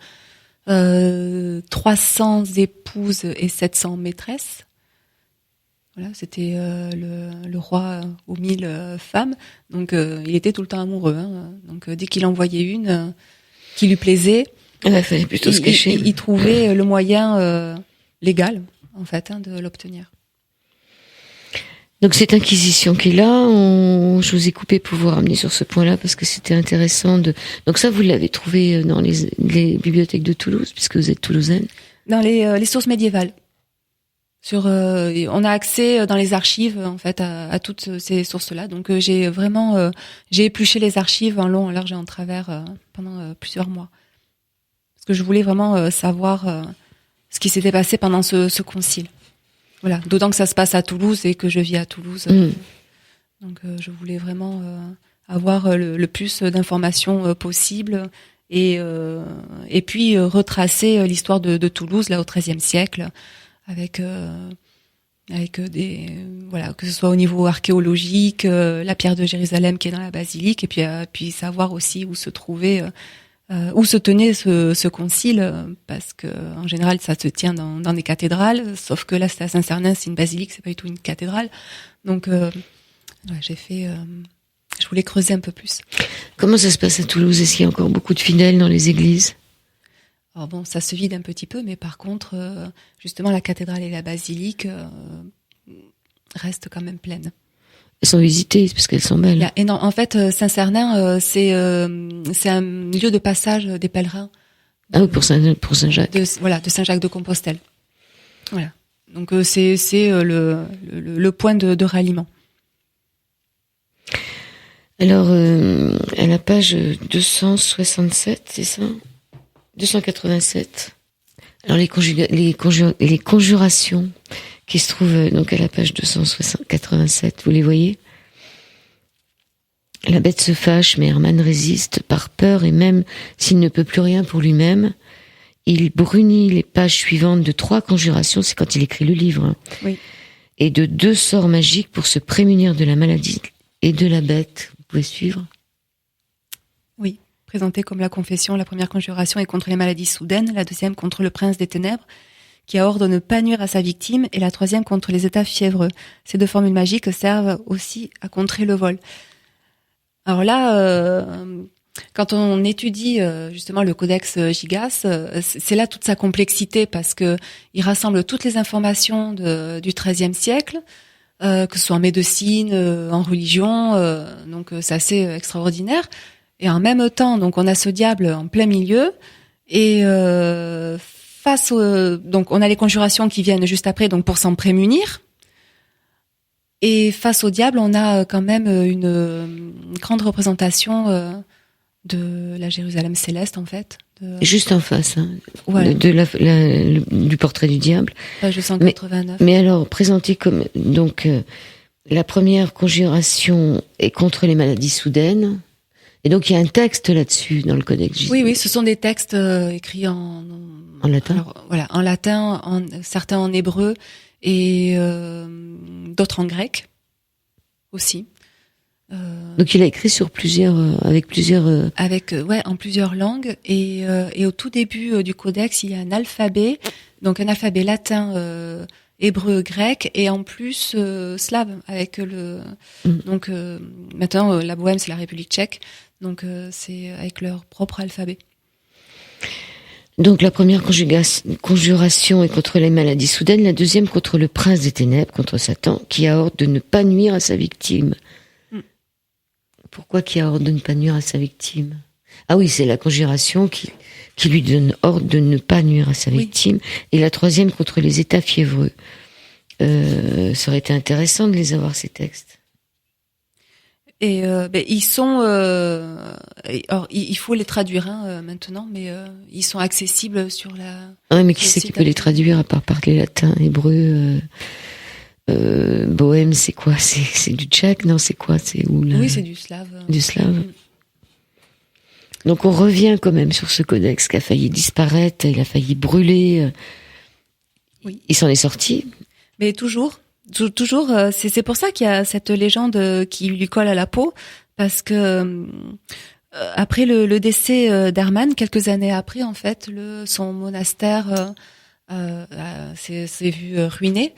300 épouses et 700 maîtresses. Voilà, c'était le roi aux 1000 femmes. Donc il était tout le temps amoureux. Hein. Donc dès qu'il en voyait une qui lui plaisait, fallait plutôt se cacher. Il trouvait le moyen légal en fait de l'obtenir. Donc cette inquisition qui est là, je vous ai coupé pour vous ramener sur ce point-là parce que c'était intéressant Donc ça, vous l'avez trouvé dans les bibliothèques de Toulouse puisque vous êtes toulousaine. Dans les sources médiévales. On a accès dans les archives en fait à toutes ces sources-là. Donc j'ai épluché les archives en long, en large et en travers pendant plusieurs mois parce que je voulais vraiment savoir ce qui s'était passé pendant ce concile. Voilà, d'autant que ça se passe à Toulouse et que je vis à Toulouse. Donc je voulais vraiment avoir le plus d'informations possible et puis retracer l'histoire de Toulouse là au XIIIe siècle avec des voilà, que ce soit au niveau archéologique, la pierre de Jérusalem qui est dans la basilique, et puis savoir aussi où se trouvait où se tenait ce concile, parce que en général ça se tient dans des cathédrales, sauf que là c'était à Saint-Cernin, c'est une basilique, c'est pas du tout une cathédrale. Donc j'ai fait je voulais creuser un peu plus. Comment ça se passe à Toulouse? Est-ce qu'il y a encore beaucoup de fidèles dans les églises? Alors bon, ça se vide un petit peu, mais par contre, justement, la cathédrale et la basilique restent quand même pleines. Elles sont visitées parce qu'elles sont belles. Il y a énorme. En fait, Saint-Cernin, c'est un lieu de passage des pèlerins. Ah oui, pour Saint-Jacques. De Saint-Jacques de Compostelle. Voilà. Donc c'est le point de ralliement. Alors, à la page 267, c'est ça? 287. Alors les conjurations qui se trouvent donc à la page 287, vous les voyez? La bête se fâche, mais Hermann résiste par peur, et même s'il ne peut plus rien pour lui-même, il brunit les pages suivantes de 3 conjurations, c'est quand il écrit le livre, hein, oui. Et de 2 sorts magiques pour se prémunir de la maladie et de la bête. Vous pouvez suivre? Oui. Présentée comme la confession, la première conjuration est contre les maladies soudaines, la deuxième contre le prince des ténèbres, qui a ordre de ne pas nuire à sa victime, et la troisième contre les états fiévreux. Ces 2 formules magiques servent aussi à contrer le vol. Alors là, quand on étudie justement le codex Gigas, c'est là toute sa complexité, parce que il rassemble toutes les informations du XIIIe siècle, que ce soit en médecine, en religion, donc c'est assez extraordinaire. Et en même temps, donc on a ce diable en plein milieu, et donc on a les conjurations qui viennent juste après, donc pour s'en prémunir. Et face au diable, on a quand même une grande représentation de la Jérusalem céleste, en fait. Juste en face, hein, voilà. du portrait du diable. Page 289. Mais alors, présenté comme donc la première conjuration est contre les maladies soudaines. Et donc il y a un texte là-dessus dans le Codex Gigas. Oui, ce sont des textes écrits en latin. Alors, voilà, en latin, certains en hébreu et d'autres en grec aussi. Donc il a écrit sur avec plusieurs. En plusieurs langues, et au tout début du codex il y a un alphabet, donc un alphabet latin, hébreu, grec, et en plus slave avec donc maintenant la Bohème c'est la République tchèque, donc c'est avec leur propre alphabet. Donc la première conjuration est contre les maladies soudaines, la deuxième contre le prince des ténèbres, contre Satan, qui a ordre de ne pas nuire à sa victime. Pourquoi qui a ordre de ne pas nuire à sa victime? Ah oui, c'est la conjuration qui lui donne ordre de ne pas nuire à sa victime. Et la troisième contre les états fiévreux. Ça aurait été intéressant de les avoir, ces textes. Et ils sont... alors, il faut les traduire maintenant, mais ils sont accessibles sur la... Ah, mais qui c'est qui peut les traduire à part parler latin, hébreu Bohème, c'est quoi? C'est du tchèque? Non, c'est quoi? C'est où là? Oui, c'est du slave. Du slave. Donc on revient quand même sur ce codex qui a failli disparaître, il a failli brûler. Oui. Il s'en est sorti. Mais toujours, c'est pour ça qu'il y a cette légende qui lui colle à la peau, parce que après le décès d'Hermann, quelques années après, en fait, son monastère s'est vu ruiné.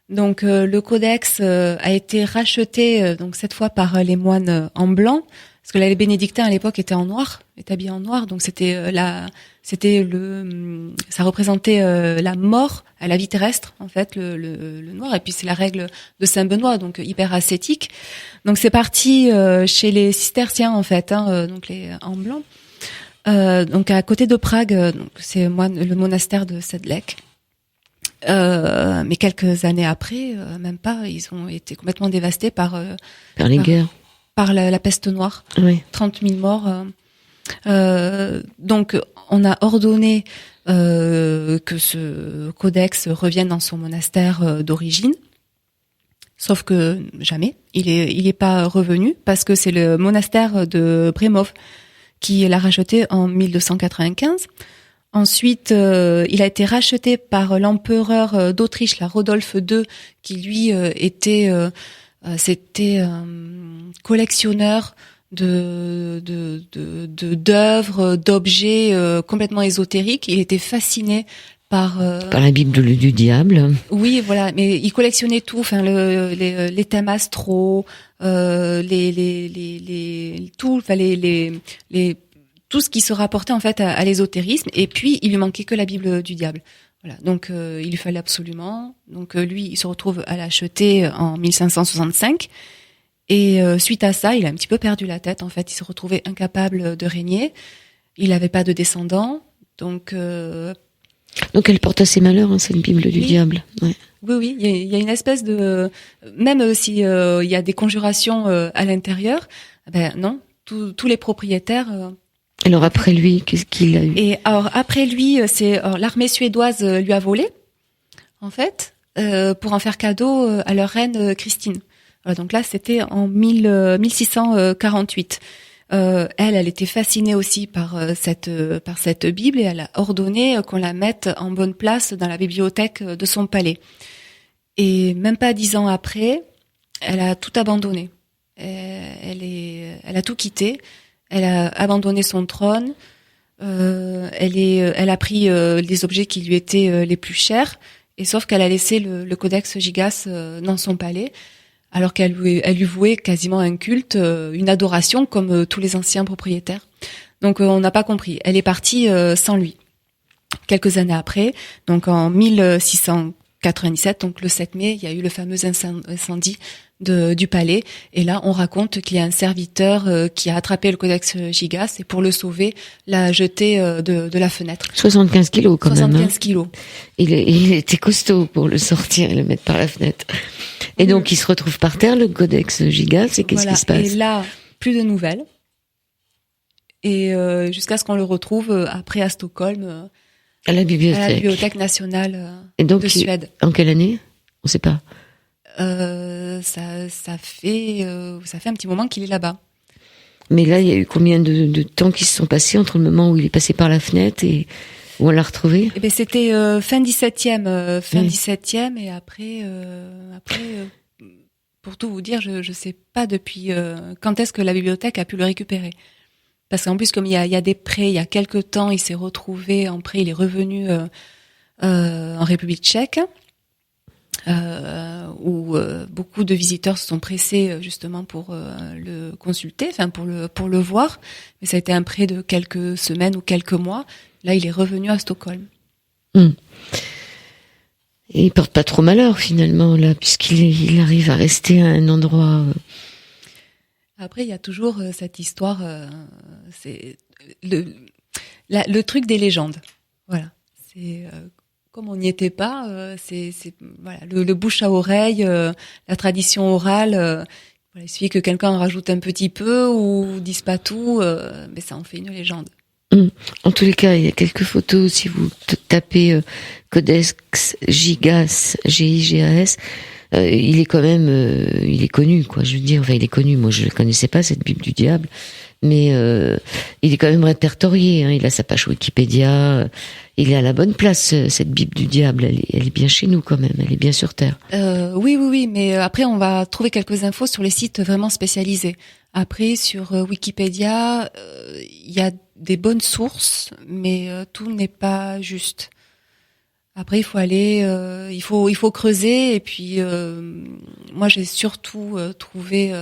Donc le codex a été racheté donc cette fois par les moines en blanc, parce que là, les bénédictins à l'époque étaient en noir, étaient habillés en noir, donc ça représentait la mort à la vie terrestre, en fait, le noir, et puis c'est la règle de Saint Benoît, donc hyper ascétique. Donc c'est parti chez les cisterciens, en fait, donc les en blanc. Donc à côté de Prague, donc c'est le monastère de Sedlec. Mais quelques années après, même pas, ils ont été complètement dévastés par les guerres, par la peste noire. Oui. 30 000 morts. Donc, on a ordonné que ce codex revienne dans son monastère d'origine. Sauf que jamais, il est pas revenu parce que c'est le monastère de Brémov qui l'a racheté en 1295. Ensuite, il a été racheté par l'empereur d'Autriche, la Rodolphe II, qui lui était collectionneur d'œuvres, d'objets complètement ésotériques. Il était fasciné par la Bible du diable. Oui, voilà, mais il collectionnait tout, enfin les thèmes astraux, tout ce qui se rapportait en fait à l'ésotérisme, et puis il lui manquait que la Bible du diable. Voilà, donc il lui fallait absolument. Donc lui, il se retrouve à l'acheter en 1565. Et suite à ça, il a un petit peu perdu la tête. En fait, il se retrouvait incapable de régner. Il n'avait pas de descendants, donc elle porte à ses malheurs, hein, cette Bible du diable. Ouais. Oui, il y a une espèce de, même si il y a des conjurations à l'intérieur, ben non, tous les propriétaires. Alors après lui, qu'est-ce qu'il a eu? Et alors après lui, c'est l'armée suédoise lui a volé, en fait, pour en faire cadeau à leur reine Christine. Donc là, c'était en 1648. Elle était fascinée aussi par cette Bible, et elle a ordonné qu'on la mette en bonne place dans la bibliothèque de son palais. Et même pas 10 ans après, elle a tout abandonné. Elle a tout quitté. Elle a abandonné son trône. Elle a pris les objets qui lui étaient les plus chers. Et sauf qu'elle a laissé le Codex Gigas dans son palais, alors qu'elle lui vouait quasiment un culte, une adoration comme tous les anciens propriétaires. Donc on n'a pas compris. Elle est partie sans lui. Quelques années après, donc en 1697, donc le 7 mai, il y a eu le fameux incendie du palais. Et là, on raconte qu'il y a un serviteur qui a attrapé le Codex Gigas, et pour le sauver, l'a jeté de la fenêtre. 75 kilos quand 75 même. 75 kilos. Il était costaud pour le sortir et le mettre par la fenêtre. Et donc, il se retrouve par terre, le Codex Gigas, et qu'est-ce qui se passe? Et là, plus de nouvelles. Et jusqu'à ce qu'on le retrouve après à Stockholm, à la Bibliothèque nationale de Suède. En quelle année? On ne sait pas. Ça fait un petit moment qu'il est là-bas. Mais là, il y a eu combien de temps qui se sont passés entre le moment où il est passé par la fenêtre et où on l'a retrouvé? Eh ben, c'était fin 17e, fin 17e, et après, pour tout vous dire, je sais pas depuis quand est-ce que la bibliothèque a pu le récupérer. Parce qu'en plus, comme il y a des prêts, il y a quelque temps, il s'est retrouvé en prêt, il est revenu en République tchèque, où beaucoup de visiteurs se sont pressés justement pour le consulter, enfin pour le voir. Mais ça a été un prêt de quelques semaines ou quelques mois. Là, il est revenu à Stockholm. Et il porte pas trop malheur finalement là, puisqu'il arrive à rester à un endroit. Après, il y a toujours cette histoire. C'est le truc des légendes. Voilà. C'est comme on n'y était pas. C'est voilà le bouche à oreille, la tradition orale. Voilà, il suffit que quelqu'un en rajoute un petit peu ou dise pas tout, mais ça en fait une légende. En tous les cas, il y a quelques photos. Si vous tapez Codex Gigas, Gigas, il est quand même, il est connu, quoi. Je veux dire, enfin, il est connu. Moi, je ne connaissais pas cette Bible du diable, mais il est quand même répertorié. Hein. Il a sa page Wikipédia. Il est à la bonne place. Cette Bible du diable, elle est bien chez nous quand même. Elle est bien sur terre. Oui. Mais après, on va trouver quelques infos sur les sites vraiment spécialisés. Après, sur Wikipédia, il y a des bonnes sources, mais tout n'est pas juste. Après, il faut aller, il faut creuser, et puis moi, j'ai surtout trouvé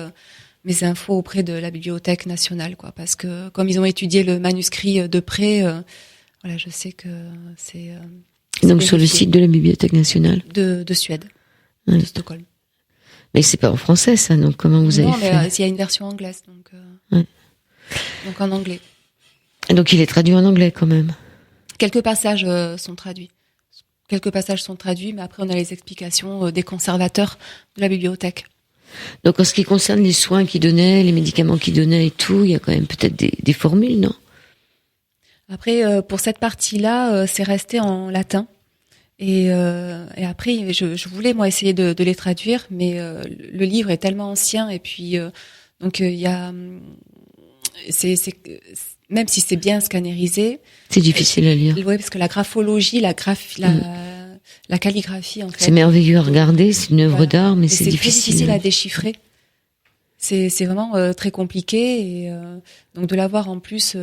mes infos auprès de la Bibliothèque nationale, quoi, parce que comme ils ont étudié le manuscrit de près, voilà, je sais que c'est. Donc sur le site de la Bibliothèque nationale de Suède, de Stockholm. Mais c'est pas en français, ça, donc comment vous avez fait? Non, mais il y a une version anglaise, donc en anglais. Et donc il est traduit en anglais quand même. Quelques passages sont traduits. Mais après on a les explications des conservateurs de la bibliothèque. Donc en ce qui concerne les soins qu'il donnait, les médicaments qu'il donnait et tout, il y a quand même peut-être des formules, non? Après, pour cette partie-là, c'est resté en latin. Et après, je voulais moi essayer de les traduire, mais le livre est tellement ancien et puis donc il y a c'est même si c'est bien scannérisé, c'est difficile à lire. Oui, parce que la graphologie, la calligraphie en fait. C'est merveilleux à regarder, c'est une œuvre d'art, mais c'est très difficile à déchiffrer. C'est vraiment très compliqué et donc de l'avoir en plus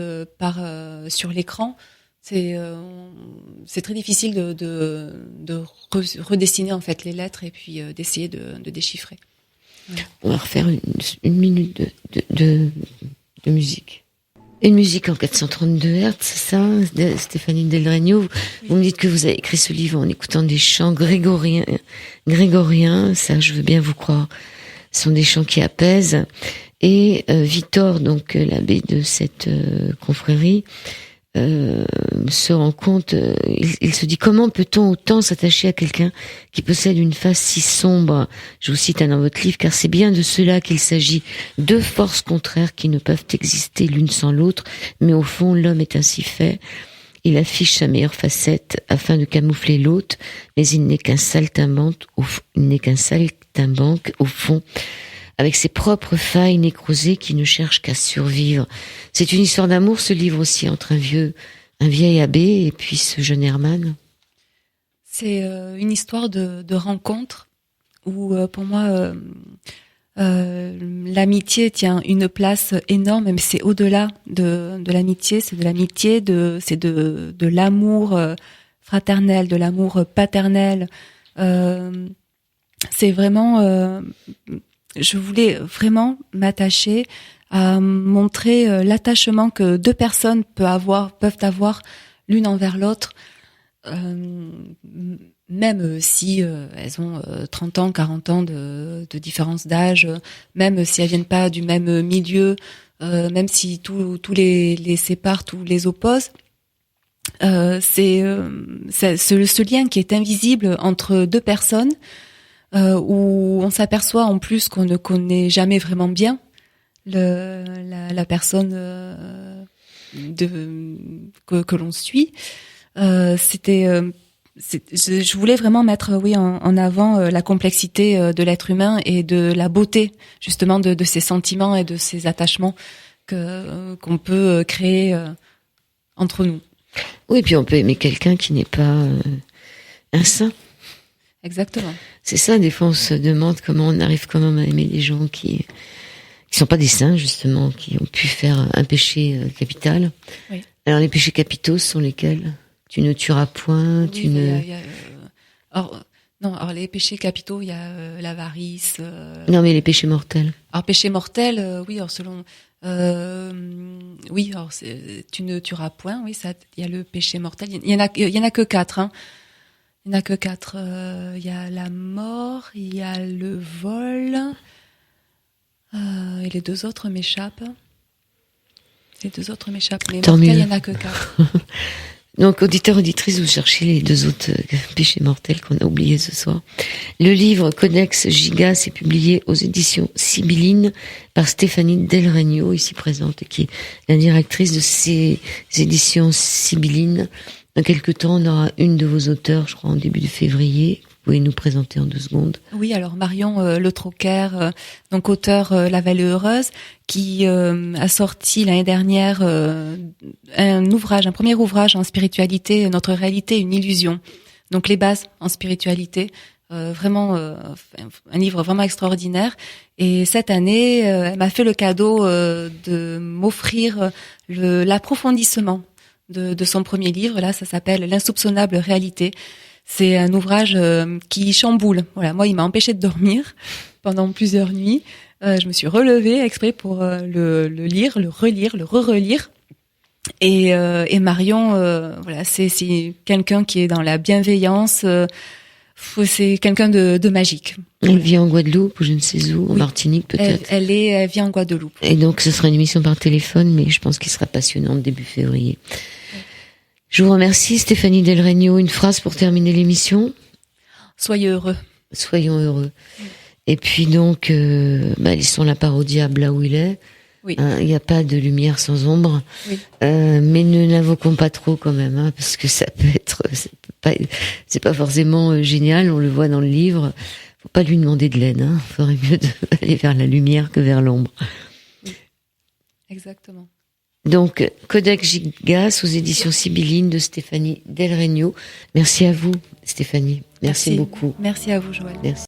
sur l'écran. C'est très difficile de redessiner en fait les lettres et puis d'essayer de déchiffrer. Ouais. On va refaire une minute de musique. Une musique en 432 Hz, c'est ça, Stéphanie Del Regno. Oui. Vous me dites que vous avez écrit ce livre en écoutant des chants grégoriens. Ça, je veux bien vous croire. Ce sont des chants qui apaisent. Et Victor, donc l'abbé de cette confrérie, se rend compte, il se dit comment peut-on autant s'attacher à quelqu'un qui possède une face si sombre. Je vous cite dans votre livre, car c'est bien de cela qu'il s'agit, deux forces contraires qui ne peuvent exister l'une sans l'autre, mais au fond l'homme est ainsi fait. Il affiche sa meilleure facette afin de camoufler l'autre, mais il n'est qu'un saltimbanque au fond, avec ses propres failles nécrosées qui ne cherchent qu'à survivre. C'est une histoire d'amour, ce livre aussi, entre un vieil abbé et puis ce jeune Hermann. C'est une histoire de rencontre où, pour moi, l'amitié tient une place énorme, mais c'est au-delà de l'amitié, c'est de l'amitié, c'est de l'amour fraternel, de l'amour paternel. C'est vraiment... je voulais vraiment m'attacher à montrer l'attachement que deux personnes peuvent avoir l'une envers l'autre, même si elles ont 30 ans, 40 ans de différence d'âge, même si elles viennent pas du même milieu, même si tous les séparent, tous les opposent. C'est ce lien qui est invisible entre deux personnes, où on s'aperçoit en plus qu'on ne connaît jamais vraiment bien la personne que l'on suit. Je voulais vraiment mettre en avant la complexité de l'être humain et de la beauté justement de ses sentiments et de ses attachements qu'on peut créer entre nous. Oui, puis on peut aimer quelqu'un qui n'est pas un saint. Exactement. C'est ça, des fois on se demande comment on arrive quand même à aimer des gens qui sont pas des saints, justement, qui ont pu faire un péché capital. Oui. Alors les péchés capitaux sont lesquels ? Tu ne tueras point, alors les péchés capitaux, il y a l'avarice. Non, mais les péchés mortels. Alors péché mortel, oui, alors selon... oui, alors tu ne tueras point, oui, ça, il y a le péché mortel. Il y en a que 4, hein. Il n'y en a que 4. Il y a la mort, il y a le vol, et les 2 autres m'échappent. Mais tant mieux. Il n'y en a que 4. Donc, auditeurs, auditrices, vous cherchez les 2 autres péchés mortels qu'on a oubliés ce soir. Le livre Codex Gigas est publié aux éditions Sibylline par Stéphanie Del Regno, ici présente, qui est la directrice de ces éditions Sibylline. Dans quelques temps, on aura une de vos auteurs, je crois, en début de février. Vous pouvez nous présenter en 2 secondes. Oui, alors Marion Le Troquer, donc auteur La Vallée Heureuse, qui a sorti l'année dernière un premier ouvrage en spiritualité, Notre réalité, une illusion. Donc les bases en spiritualité, vraiment un livre vraiment extraordinaire. Et cette année, elle m'a fait le cadeau de m'offrir l'approfondissement de son premier livre. Là, ça s'appelle L'insoupçonnable réalité. C'est un ouvrage qui chamboule. Voilà, moi, il m'a empêché de dormir pendant plusieurs nuits. Je me suis relevée exprès pour le lire, le relire, le re-relire. Et Marion, voilà, c'est quelqu'un qui est dans la bienveillance. C'est quelqu'un de magique. Elle vit en Guadeloupe ou je ne sais où, en Martinique peut-être. Elle vit en Guadeloupe. Et donc ce sera une émission par téléphone, mais je pense qu'il sera passionnant début février. Je vous remercie Stéphanie Del Regno. Une phrase pour terminer l'émission. Soyez heureux. Soyons heureux. Et puis donc, laissons la part au diable là où il est. Oui. Il n'y a pas de lumière sans ombre. Oui. Mais ne l'invoquons pas trop quand même, hein, parce que ça peut être, c'est pas forcément génial. On le voit dans le livre. Faut pas lui demander de l'aide. Hein. Faudrait mieux aller vers la lumière que vers l'ombre. Oui. Exactement. Donc, Codex Gigas aux éditions Sibylline de Stéphanie Del Regno. Merci à vous, Stéphanie. Merci beaucoup. Merci à vous, Joël. Merci.